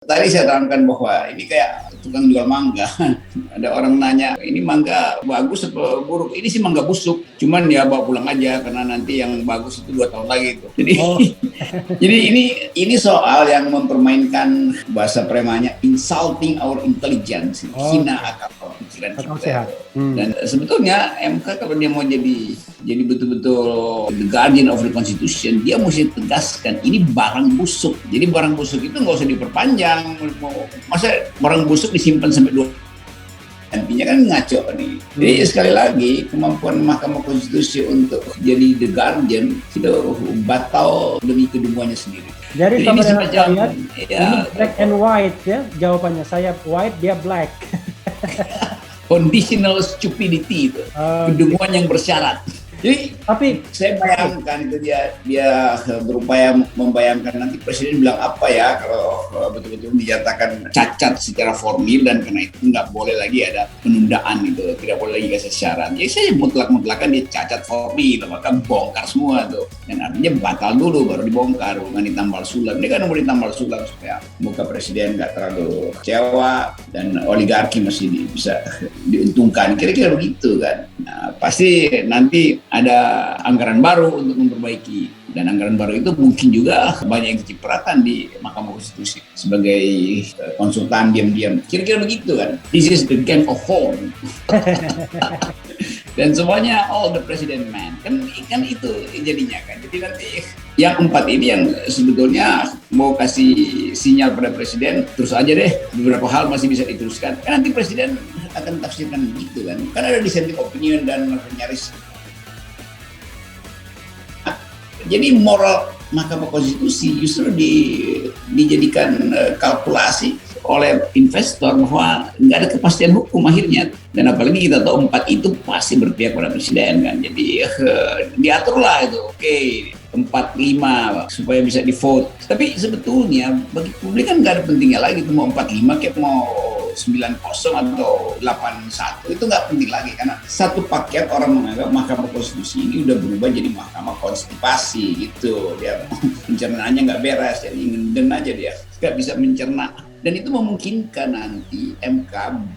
Tadi saya terangkan bahwa ini kayak tukang jual mangga. Ada orang nanya, ini mangga bagus atau buruk? Ini sih mangga busuk, cuman ya bawa pulang aja karena nanti yang bagus itu 2 tahun lagi itu. Jadi Oh, jadi ini soal yang mempermainkan bahasa premanya insulting our intelligence, hina oke. akal pikiran Akal kita itu. sehat. Dan sebetulnya MK kalau dia mau jadi betul-betul the guardian of the constitution, dia mesti tegaskan ini barang busuk. Jadi barang busuk itu nggak usah diperpanjang. Masa barang busuk disimpan sampai 2 nantinya kan ngaco nih. Jadi Hmm. sekali lagi kemampuan Mahkamah Konstitusi untuk jadi the guardian itu batal demi kedunguannya sendiri. Jadi Jadi ini sama dengan semacam saya, ini ya black and white ya jawabannya. Saya white, dia black. conditional stupidity itu, Oke. kedunguan yang bersyarat. Jadi Tapi saya bayangkan itu dia berupaya membayangkan nanti presiden bilang apa ya kalau betul-betul dinyatakan cacat secara formil dan karena itu nggak boleh lagi ada penundaan itu, tidak boleh lagi kasih syarat. Jadi saya mutlak-mutlakan dia cacat formil, maka bongkar semua tuh. Dan artinya batal dulu baru dibongkar, bukan ditambal sulam. Ini kan mau ditambal sulam supaya muka presiden nggak terlalu kecewa dan oligarki masih bisa diuntungkan. Kira-kira begitu kan. Nah, pasti nanti ada anggaran baru untuk memperbaiki, dan anggaran baru itu mungkin juga banyak yang kecipratan di Mahkamah Konstitusi sebagai konsultan diam-diam. Kira-kira begitu kan. This is the game of phone. Dan semuanya all the president man. Kan itu jadinya kan. Jadi nanti yang 4 ini yang sebetulnya mau kasih sinyal pada presiden, terus aja deh, beberapa hal masih bisa diteruskan. Kan nanti presiden akan tafsirkan begitu kan. Kan ada dissenting opinion dan nyaris. Jadi moral Mahkamah Konstitusi justru dijadikan kalkulasi oleh investor bahwa nggak ada kepastian hukum akhirnya, dan apalagi kita tahu 4 itu pasti berpihak pada presiden kan, jadi diaturlah itu oke 45 supaya bisa di vote. Tapi sebetulnya bagi publik kan nggak ada pentingnya lagi itu mau 45 kayak mau 90 atau 81, itu nggak penting lagi karena satu paket orang menganggap Mahkamah Konstitusi ini udah berubah jadi Mahkamah Konstipasi gitu. Dia pencernaannya nggak beres, jadi ngeden aja dia nggak bisa mencerna. Dan itu memungkinkan nanti MK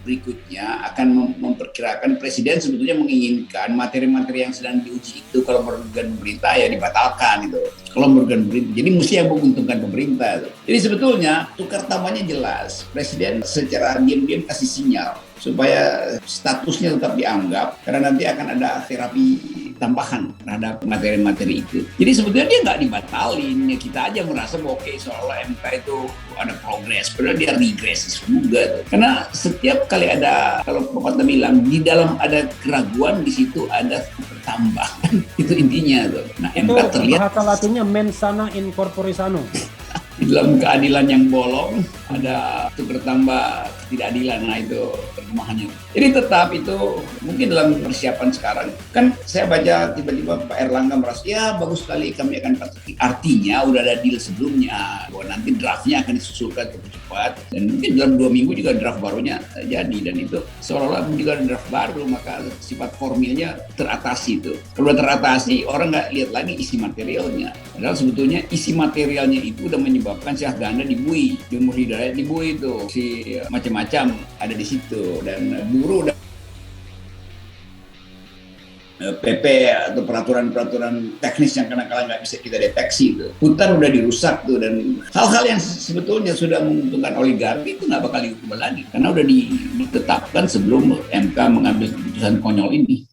berikutnya akan memperkirakan presiden sebetulnya menginginkan materi-materi yang sedang diuji itu kalau merugikan pemerintah ya dibatalkan itu. Kalau merugikan pemerintah, jadi mesti yang menguntungkan pemerintah itu. Jadi sebetulnya tukar tambahnya jelas. Presiden secara diam-diam kasih sinyal supaya statusnya tetap dianggap karena nanti akan ada terapi tambahan terhadap materi-materi itu. Jadi sebetulnya dia nggak dibatalin, ya kita aja merasa bahwa oke seolah MK itu ada progres, padahal dia regres juga tuh. Karena setiap kali ada, kalau Bapak bilang di dalam ada keraguan, di situ ada tambahan. Itu intinya tuh. Nah itu MK terlihat bahasa Latinnya mens sana in corpore sano. di dalam keadilan yang bolong ada tukar tambah ketidakadilan. Nah itu terjemahannya. Jadi tetap itu mungkin dalam persiapan sekarang kan saya baca tiba-tiba Pak Erlangga merasa ya bagus sekali kami akan patuhi, artinya udah ada deal sebelumnya bahwa nanti draftnya akan disusulkan cepat dan mungkin dalam 2 minggu juga draft barunya jadi, dan itu seolah-olah juga ada draft baru maka sifat formilnya teratasi itu. Kalau teratasi orang nggak lihat lagi isi materialnya, padahal sebetulnya isi materialnya itu udah menyebabkan Syah Ganda dibui, Jumhur Hidayat dibui itu, si macam-macam ada di situ, dan buruh udah PP atau peraturan-peraturan teknis yang kadang-kadang nggak bisa kita deteksi itu. Hutan udah dirusak tuh, dan hal-hal yang sebetulnya sudah menguntungkan oligarki itu nggak bakal diubah lagi karena udah ditetapkan sebelum MK mengambil keputusan konyol ini.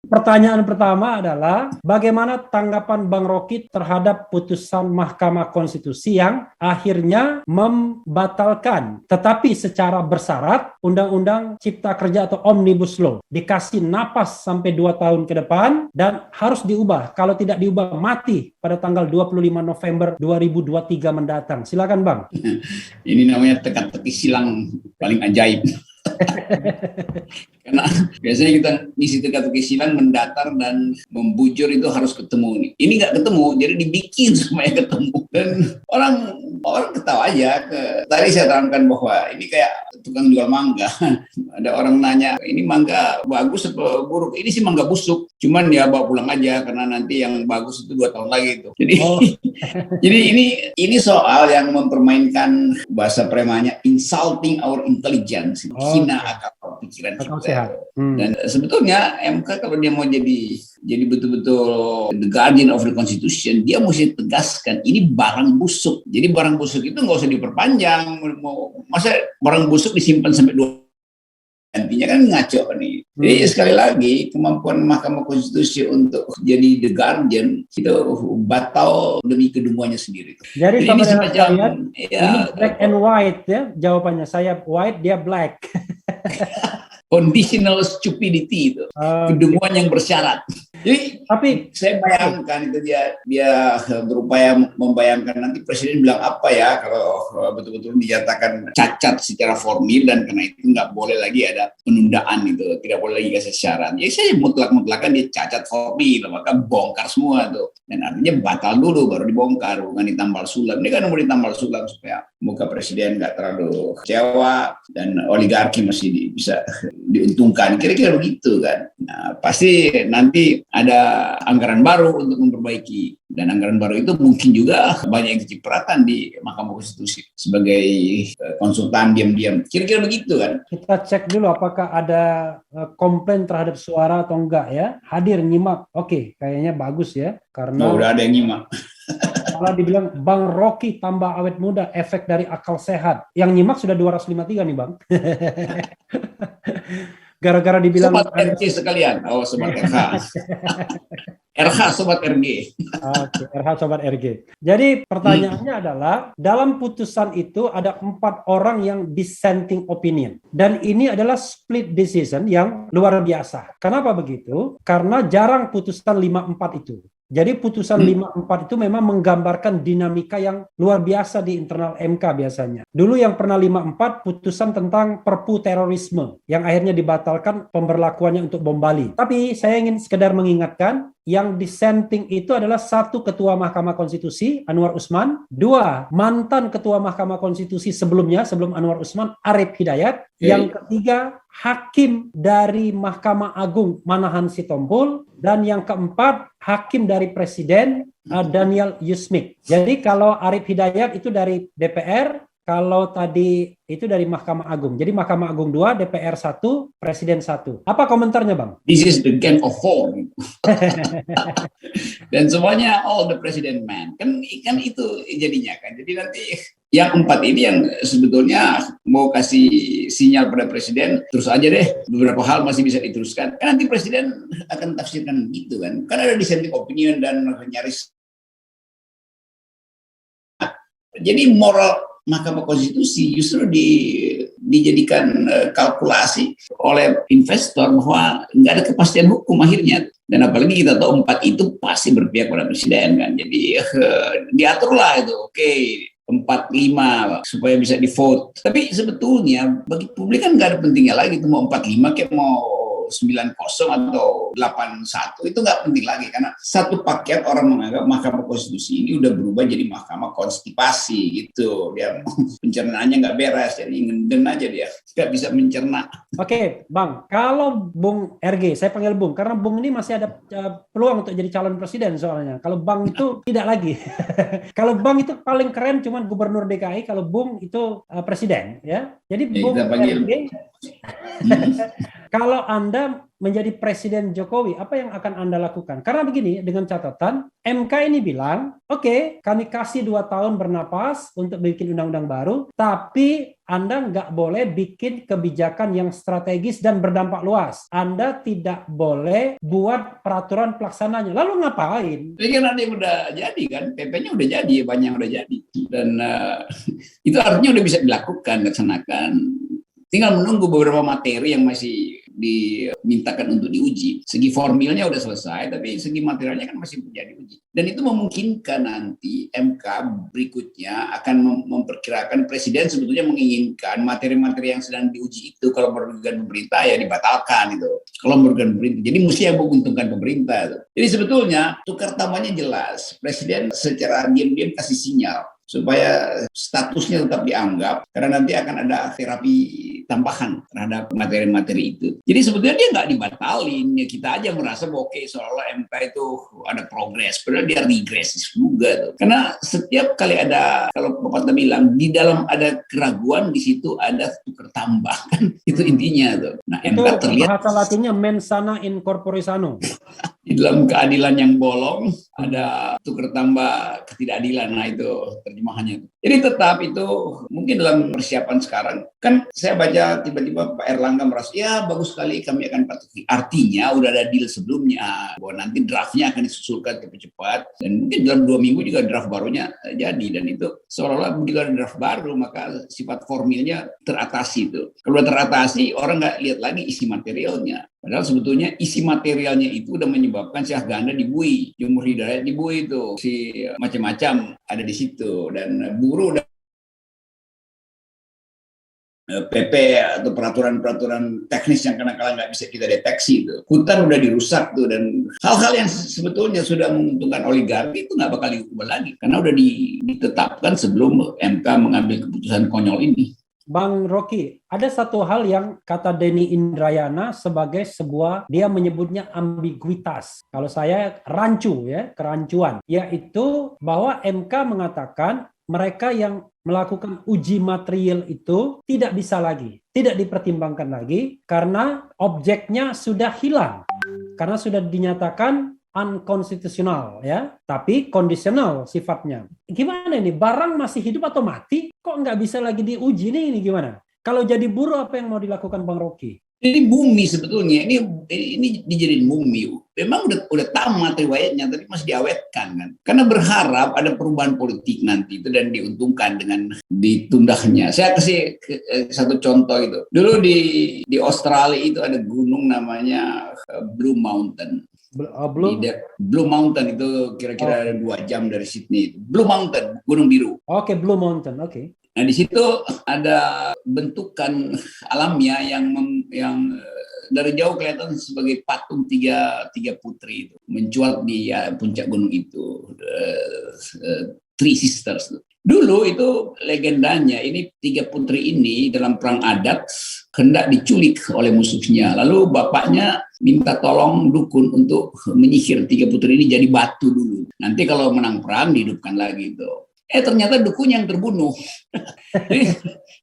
Pertanyaan pertama adalah bagaimana tanggapan Bang Rocky terhadap putusan Mahkamah Konstitusi yang akhirnya membatalkan tetapi secara bersyarat Undang-Undang Cipta Kerja atau Omnibus Law dikasih napas sampai 2 tahun ke depan dan harus diubah. Kalau tidak diubah mati pada tanggal 25 November 2023 mendatang. Silakan Bang. Ini namanya teka-teki silang paling ajaib. Karena biasanya kita ngisi teka-teki silang mendatar dan membujur itu harus ketemu nih. Ini nggak ketemu, jadi dibikin supaya ketemu. Dan orang ketawa aja. Tadi saya terangkan bahwa ini kayak tukang jual mangga. Ada orang nanya, ini mangga bagus atau buruk? Ini sih mangga busuk. Cuman ya bawa pulang aja karena nanti yang bagus itu 2 tahun lagi itu. Jadi jadi ini soal yang mempermainkan bahasa premanya insulting our intelligence. Hina akal pikiran kita. Dan sebetulnya MK kalau dia mau jadi betul-betul the guardian of the constitution, dia mesti tegaskan ini barang busuk. Jadi barang busuk itu nggak usah diperpanjang. Masa barang busuk disimpan sampai 2 nantinya kan ngaco nih. Jadi sekali lagi kemampuan Mahkamah Konstitusi untuk jadi the guardian itu batal demi kedunguannya sendiri. Jadi ini semacam ini black and white ya jawabannya. Saya white, dia black. Conditional stupidity itu, kedunguan yang bersyarat. Jadi, tapi saya bayangkan itu dia berupaya membayangkan nanti presiden bilang apa ya kalau betul-betul dinyatakan cacat secara formil dan karena itu nggak boleh lagi ada penundaan itu, tidak boleh lagi kasih syarat. Ya saya mutlak-mutlakan dia cacat formil, maka bongkar semua tuh. Dan artinya batal dulu baru dibongkar, bukan ditambal sulam. Ini kan mau ditambal sulam supaya muka presiden nggak terlalu kecewa dan oligarki masih bisa diuntungkan, kira-kira begitu kan. Nah, pasti nanti ada anggaran baru untuk memperbaiki, dan anggaran baru itu mungkin juga banyak yang kecipratan di Mahkamah Konstitusi sebagai konsultan diam-diam, kira-kira begitu kan. Kita cek dulu apakah ada komplain terhadap suara atau enggak ya. Hadir nyimak, oke, kayaknya bagus ya karena udah ada yang nyimak. Kalau dibilang Bang Rocky tambah awet muda, efek dari akal sehat. Yang nyimak sudah 253 nih Bang. Gara-gara dibilang Sobat RG sekalian. Oh, Sobat RH. RH Sobat RG. Oke, RH Sobat RG. Jadi pertanyaannya adalah, dalam putusan itu ada 4 orang yang dissenting opinion. Dan ini adalah split decision yang luar biasa. Kenapa begitu? Karena jarang putusan 5-4 itu. Jadi putusan 5-4 itu memang menggambarkan dinamika yang luar biasa di internal MK biasanya. Dulu yang pernah 5-4 putusan tentang perpu terorisme yang akhirnya dibatalkan pemberlakuannya untuk bom Bali. Tapi saya ingin sekedar mengingatkan, yang dissenting itu adalah 1 Ketua Mahkamah Konstitusi Anwar Usman, 2 mantan Ketua Mahkamah Konstitusi sebelumnya sebelum Anwar Usman Arief Hidayat, yang ketiga Hakim dari Mahkamah Agung Manahan Sitompul, dan yang keempat Hakim dari Presiden Daniel Yusmik. Jadi kalau Arief Hidayat itu dari DPR, kalau tadi itu dari Mahkamah Agung. Jadi Mahkamah Agung 2, DPR 1, Presiden 1. Apa komentarnya Bang? This is the game of four. Dan semuanya all the president man. Kan itu jadinya kan. Jadi nanti yang 4 ini yang sebetulnya mau kasih sinyal pada presiden, terus aja deh, beberapa hal masih bisa diteruskan. Kan nanti presiden akan tafsirkan gitu kan. Kan ada dissenting opinion dan nyaris. Jadi moral Mahkamah Konstitusi justru dijadikan kalkulasi oleh investor bahwa nggak ada kepastian hukum akhirnya. Dan apalagi kita tahu 4 itu pasti berpihak pada presiden kan. Jadi diaturlah itu, oke, 4-5 supaya bisa di vote. Tapi sebetulnya bagi publik kan nggak ada pentingnya lagi itu mau 4-5 kayak mau 9-0 atau 8-1 itu nggak penting lagi karena satu paket orang menganggap Mahkamah Konstitusi ini udah berubah jadi Mahkamah konstipasi gitu. Dia pencernaannya nggak beres, jadi ngenden aja dia nggak bisa mencerna. Oke, Bang, kalau Bung RG, saya panggil Bung karena Bung ini masih ada peluang untuk jadi calon presiden soalnya. Kalau Bang itu tidak lagi. Kalau Bang itu paling keren cuman gubernur DKI, kalau Bung itu presiden ya. Jadi Bung RG Kalau Anda menjadi Presiden Jokowi, apa yang akan Anda lakukan? Karena begini, dengan catatan, MK ini bilang, oke, kami kasih 2 tahun bernapas untuk bikin undang-undang baru, tapi Anda nggak boleh bikin kebijakan yang strategis dan berdampak luas. Anda tidak boleh buat peraturan pelaksananya. Lalu ngapain? Ini kan ada yang udah jadi kan, PP-nya udah jadi, banyak yang udah jadi. Dan itu artinya udah bisa dilakukan, dilaksanakan. Tinggal menunggu beberapa materi yang masih dimintakan untuk diuji. Segi formilnya udah selesai, tapi segi materialnya kan masih menjadi uji. Dan itu memungkinkan nanti MK berikutnya akan memperkirakan presiden sebetulnya menginginkan materi-materi yang sedang diuji itu kalau merugikan pemerintah ya dibatalkan itu. Kalau merugikan pemerintah, jadi mesti yang menguntungkan pemerintah. Jadi sebetulnya tukar tambahnya jelas. Presiden secara diam-diam kasih sinyal supaya statusnya tetap dianggap, karena nanti akan ada terapi tambahan terhadap materi-materi itu. Jadi sebetulnya dia nggak dibatalin, ya kita aja merasa bahwa oke, seolah MK itu ada progres, padahal dia regresif juga tuh. Karena setiap kali ada, kalau Bapak bilang, di dalam ada keraguan, di situ ada tukar tambah, kan itu intinya tuh. Nah, Itu MK terlihat bahasa Latinnya mens sana in corpore sano. di dalam keadilan yang bolong ada tukar tambah ketidakadilan. Nah itu terjemahannya. Jadi tetap itu mungkin dalam persiapan sekarang kan saya baca tiba-tiba Pak Erlangga merasa ya bagus sekali kami akan patuhi. Artinya udah ada deal sebelumnya bahwa nanti draftnya akan disusulkan cepat-cepat dan mungkin dalam 2 minggu juga draft barunya jadi, dan itu seolah-olah begitu ada draft baru maka sifat formilnya teratasi itu. Kalau teratasi orang nggak lihat lagi isi materialnya. Padahal sebetulnya isi materialnya itu udah menyebabkan Syah Ganda dibui, Jumhur Hidayat dibui itu, si macam-macam ada di situ, dan buruh dan PP atau peraturan-peraturan teknis yang kadang-kadang nggak bisa kita deteksi itu. Hutan udah dirusak tuh, dan hal-hal yang sebetulnya sudah menguntungkan oligarki itu nggak bakal diubah lagi karena udah ditetapkan sebelum MK mengambil keputusan konyol ini. Bang Rocky, ada satu hal yang kata Denny Indrayana sebagai sebuah, dia menyebutnya ambiguitas. Kalau saya rancu ya, kerancuan, yaitu bahwa MK mengatakan mereka yang melakukan uji material itu tidak bisa lagi, tidak dipertimbangkan lagi karena objeknya sudah hilang, karena sudah dinyatakan unkonstitusional ya, tapi kondisional sifatnya. Gimana ini? Barang masih hidup atau mati? Kok nggak bisa lagi diuji nih? Ini gimana? Kalau jadi buruh apa yang mau dilakukan Bang Rocky? Ini bumi sebetulnya, ini dijadiin bumi. Memang udah tamat riwayatnya, tapi masih diawetkan kan. Karena berharap ada perubahan politik nanti itu dan diuntungkan dengan ditundahnya. Saya kasih satu contoh itu. Dulu di Australia itu ada gunung namanya Blue Mountain. Blue Mountain itu kira-kira 2 jam dari Sydney. Blue Mountain, Gunung Biru. Oke, Blue Mountain, oke. Nah di situ ada bentukan alamnya yang dari jauh kelihatan sebagai patung tiga putri itu mencuat di puncak gunung itu, Three Sisters. Dulu itu legendanya, ini 3 putri ini dalam perang adat hendak diculik oleh musuhnya. Lalu bapaknya minta tolong dukun untuk menyihir 3 putri ini jadi batu dulu. Nanti kalau menang perang dihidupkan lagi itu. Ternyata dukun yang terbunuh.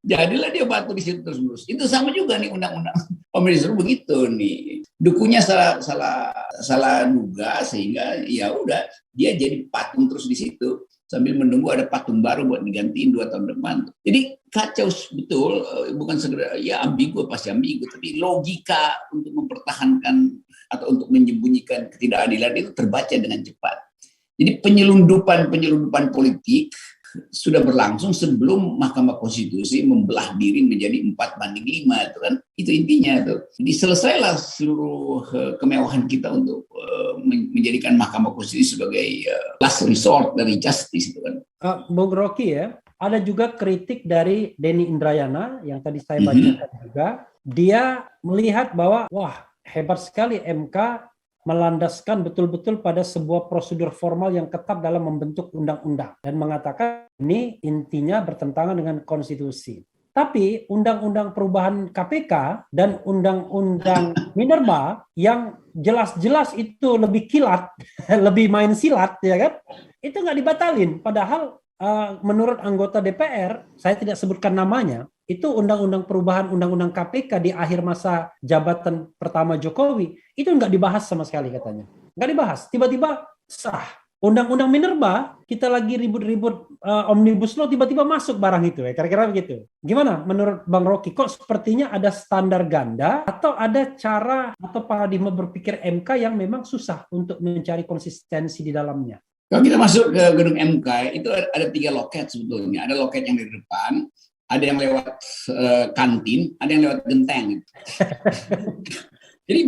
Jadilah dia batu di situ terus. Itu sama juga nih undang-undang pemilu begitu nih. Dukunnya salah duga sehingga ya udah dia jadi patung terus di situ sambil menunggu ada patung baru buat digantiin 2 tahun depan. Jadi kacau betul, bukan sekedar ya ambigu pasti ambigu, tapi logika untuk mempertahankan atau untuk menyembunyikan ketidakadilan itu terbaca dengan cepat. Jadi penyelundupan politik sudah berlangsung sebelum Mahkamah Konstitusi membelah diri menjadi 4-5 itu kan, itu intinya tuh. Jadi selesailah seluruh kemewahan kita untuk menjadikan Mahkamah Konstitusi sebagai last resort dari justice itu kan. Bung Rocky ya, ada juga kritik dari Denny Indrayana yang tadi saya bacakan juga. Dia melihat bahwa wah hebat sekali MK melandaskan betul-betul pada sebuah prosedur formal yang ketat dalam membentuk undang-undang dan mengatakan ini intinya bertentangan dengan konstitusi. Tapi undang-undang perubahan KPK dan undang-undang Minerba yang jelas-jelas itu lebih kilat, lebih main silat ya kan, itu nggak dibatalin. Padahal menurut anggota DPR, saya tidak sebutkan namanya, itu undang-undang perubahan undang-undang KPK di akhir masa jabatan pertama Jokowi, itu nggak dibahas sama sekali katanya. Nggak dibahas, tiba-tiba sah. Undang-undang Minerba, kita lagi ribut-ribut Omnibus Law, tiba-tiba masuk barang itu ya, kira-kira begitu. Gimana menurut Bang Rocky? Kok sepertinya ada standar ganda atau ada cara atau paradigma berpikir MK yang memang susah untuk mencari konsistensi di dalamnya? Kalau kita masuk ke gedung MK, itu ada 3 loket sebetulnya. Ada loket yang di depan, ada yang lewat kantin, ada yang lewat genteng. Jadi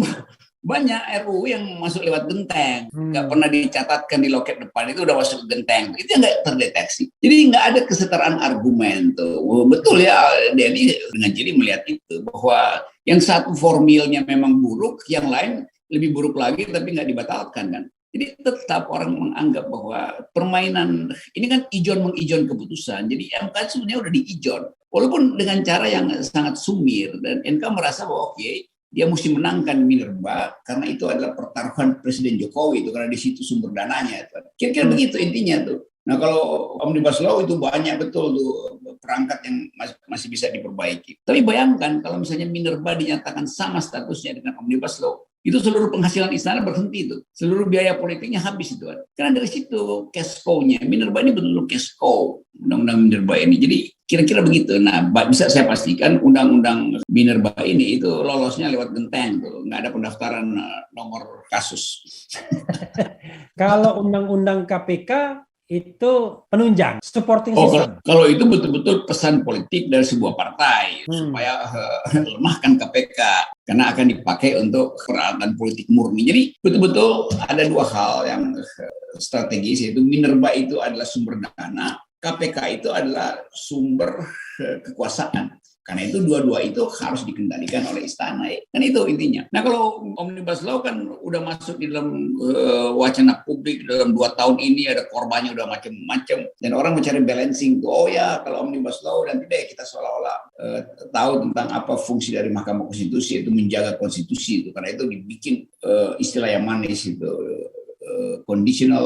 banyak RUU yang masuk lewat genteng, nggak pernah dicatatkan di loket depan, itu udah masuk ke genteng, itu yang nggak terdeteksi. Jadi nggak ada kesetaraan argumen tuh. Betul ya, Denny dengan jeli melihat itu, bahwa yang satu formilnya memang buruk, yang lain lebih buruk lagi, tapi nggak dibatalkan kan. Jadi tetap orang menganggap bahwa permainan ini kan ijon-mengijon keputusan. Jadi MK sebenarnya udah diijon, walaupun dengan cara yang sangat sumir, dan MK merasa bahwa oke, dia mesti menangkan Minerba karena itu adalah pertaruhan Presiden Jokowi itu, karena di situ sumber dananya. Kira-kira begitu intinya tuh. Nah kalau Omnibus Law itu banyak betul tuh perangkat yang masih bisa diperbaiki. Tapi bayangkan kalau misalnya Minerba dinyatakan sama statusnya dengan Omnibus Law, itu seluruh penghasilan istana berhenti itu, seluruh biaya politiknya habis itu. Karena dari situ cash cow-nya, Minerba ini betul-betul cash cow, undang-undang Minerba ini. Jadi kira-kira begitu. Nah, bisa saya pastikan undang-undang Minerba ini itu lolosnya lewat genteng tuh, nggak ada pendaftaran nomor kasus. Kalau undang-undang KPK itu penunjang, supporting system. Kalau itu betul-betul pesan politik dari sebuah partai supaya lemahkan KPK karena akan dipakai untuk peralatan politik murni. Jadi betul-betul ada 2 hal yang strategis, yaitu Minerba itu adalah sumber dana, KPK itu adalah sumber kekuasaan. Karena itu dua-dua itu harus dikendalikan oleh istana. Kan itu intinya. Nah kalau Omnibus Law kan udah masuk di dalam wacana publik dalam 2 tahun ini, ada korbannya udah macam-macam. Dan orang mencari balancing. Oh ya kalau Omnibus Law dan tidak, kita seolah-olah tahu tentang apa fungsi dari Mahkamah Konstitusi, itu menjaga konstitusi itu. Karena itu dibikin istilah yang manis itu. Conditional,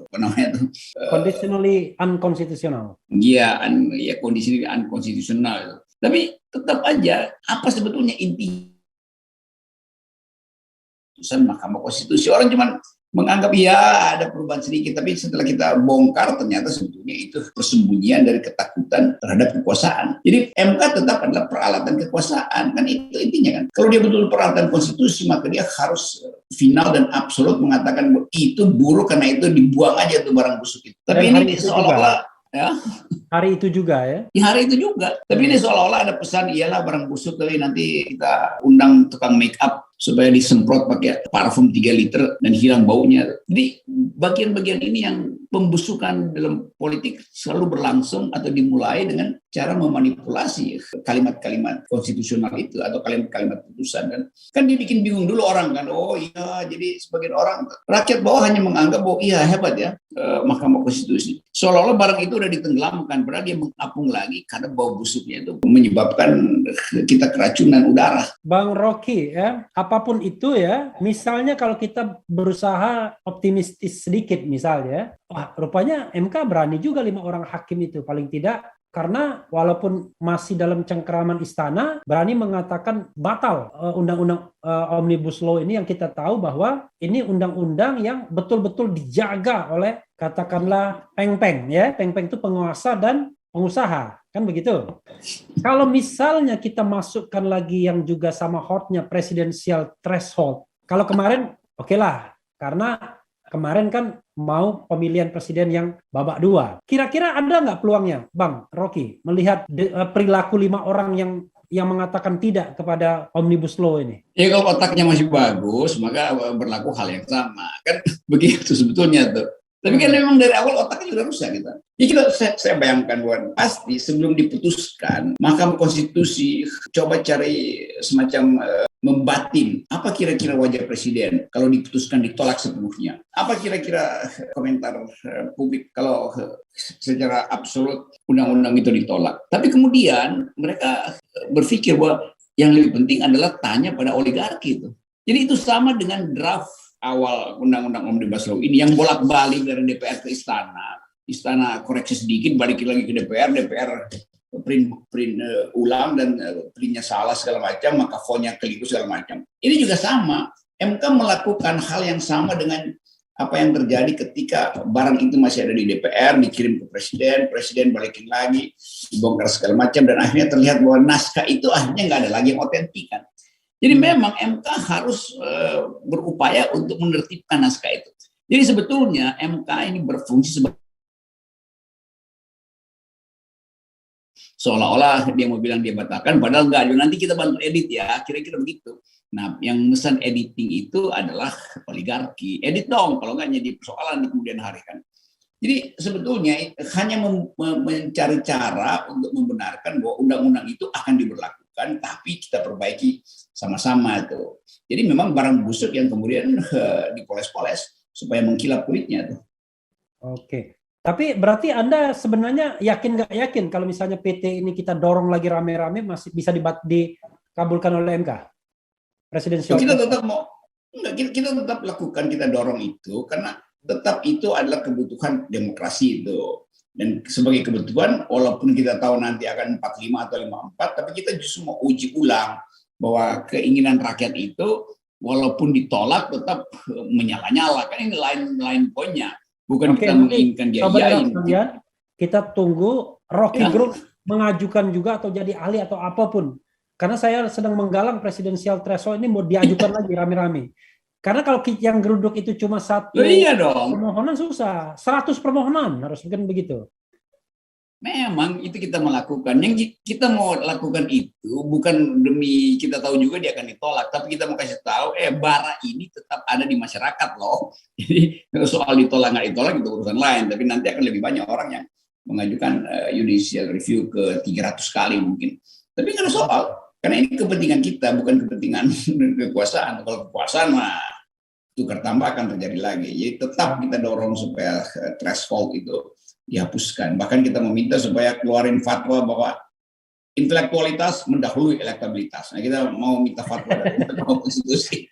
apa namanya itu? Conditionally unconstitutional. Iya, conditionally unconstitutional. Tapi tetap aja, apa sebetulnya inti putusan Mahkamah Konstitusi? Orang cuma menganggap ya ada perubahan sedikit, tapi setelah kita bongkar ternyata sebetulnya itu persembunyian dari ketakutan terhadap kekuasaan. Jadi MK tetap adalah peralatan kekuasaan, kan itu intinya kan. Kalau dia betul peralatan konstitusi, maka dia harus final dan absolut mengatakan bahwa itu buruk, karena itu dibuang aja tuh barang busuk itu. Tapi ini seolah-olah ya. Hari itu juga ya? Di hari itu juga. Tapi ini seolah-olah ada pesan, iyalah barang busuk, tapi nanti kita undang tukang make up supaya disemprot pakai parfum 3 liter dan hilang baunya. Jadi bagian-bagian ini yang pembusukan dalam politik selalu berlangsung atau dimulai dengan cara memanipulasi kalimat-kalimat konstitusional itu atau kalimat-kalimat putusan. Kan dibikin bingung dulu orang kan. Oh iya, jadi sebagian orang, rakyat bawah hanya menganggap bahwa iya hebat ya Mahkamah Konstitusi. Seolah-olah barang itu udah ditenggelamkan, padahal dia mengapung lagi karena bau busuknya itu menyebabkan kita keracunan udara. Bang Rocky ya, apapun itu ya, misalnya kalau kita berusaha optimistis sedikit misalnya, wah rupanya MK berani juga 5 orang hakim itu paling tidak, karena walaupun masih dalam cengkeraman istana, berani mengatakan batal undang-undang Omnibus Law ini, yang kita tahu bahwa ini undang-undang yang betul-betul dijaga oleh katakanlah peng-peng ya, peng-peng itu penguasa dan pengusaha, kan begitu. Kalau misalnya kita masukkan lagi yang juga sama hotnya presidensial threshold, kalau kemarin oke lah, karena kemarin kan mau pemilihan presiden yang babak 2. Kira-kira ada nggak peluangnya, Bang Rocky, melihat perilaku 5 orang yang mengatakan tidak kepada Omnibus Law ini? Ya kalau otaknya masih bagus, maka berlaku hal yang sama. Kan begitu sebetulnya tuh. Tapi kan memang dari awal otaknya sudah rusak gitu. Ya saya bayangkan bahwa pasti sebelum diputuskan, Mahkamah Konstitusi coba cari semacam membatin apa kira-kira wajah presiden kalau diputuskan ditolak sepenuhnya. Apa kira-kira komentar publik kalau secara absolut undang-undang itu ditolak. Tapi kemudian mereka berpikir bahwa yang lebih penting adalah tanya pada oligarki itu. Jadi itu sama dengan draft awal undang-undang Omnibus Law ini yang bolak-balik dari DPR ke istana. istana koreksi sedikit, balikin lagi ke DPR, DPR print ulang dan printnya salah segala macam, maka fontnya keliru segala macam. Ini juga sama, MK melakukan hal yang sama dengan apa yang terjadi ketika barang itu masih ada di DPR, dikirim ke presiden, presiden balikin lagi, dibongkar segala macam, dan akhirnya terlihat bahwa naskah itu akhirnya nggak ada lagi yang otentik kan. Jadi memang MK harus berupaya untuk menertibkan naskah itu. Jadi sebetulnya MK ini berfungsi sebagai seolah-olah dia mau bilang dia batalkan, padahal enggak, nanti kita bantu edit ya, kira-kira begitu. Nah, yang memesan editing itu adalah oligarki. Edit dong, kalau enggak jadi persoalan di kemudian hari kan. Jadi sebetulnya hanya mencari cara untuk membenarkan bahwa undang-undang itu akan diberlakukan, tapi kita perbaiki sama-sama itu. Jadi memang barang busuk yang kemudian dipoles-poles supaya mengkilap kulitnya tuh. Oke. Tapi berarti Anda sebenarnya yakin nggak yakin kalau misalnya PT ini kita dorong lagi rame-rame masih bisa dikabulkan oleh MK? Presidensial. Kita tetap kita tetap lakukan, kita dorong itu karena tetap itu adalah kebutuhan demokrasi itu. Dan sebagai kebutuhan, walaupun kita tahu nanti akan 45 atau 54, tapi kita justru mau uji ulang bahwa keinginan rakyat itu walaupun ditolak tetap menyala-nyala, kan ini lain poinnya. Bukan kita menginginkan dia iyain. Kita tunggu Rocky Gerung mengajukan juga atau jadi ahli atau apapun. Karena saya sedang menggalang presidensial threshold ini mau diajukan lagi rame-rame. Karena kalau yang geruduk itu cuma satu permohonan susah. 100 permohonan harus bikin begitu. Memang itu kita melakukan. Yang kita mau lakukan itu bukan demi kita tahu juga dia akan ditolak, tapi kita mau kasih tahu, bara ini tetap ada di masyarakat loh. Jadi soal ditolak nggak ditolak itu urusan lain, tapi nanti akan lebih banyak orang yang mengajukan judicial review ke 300 kali mungkin. Tapi nggak ada soal, karena ini kepentingan kita, bukan kepentingan kekuasaan. Kalau kekuasaan mah tukar tambah akan terjadi lagi. Jadi tetap kita dorong supaya threshold itu dihapuskan. Bahkan kita meminta supaya keluarin fatwa bahwa intelektualitas mendahului elektabilitas. Nah, kita mau minta fatwa dari Mahkamah Konstitusi.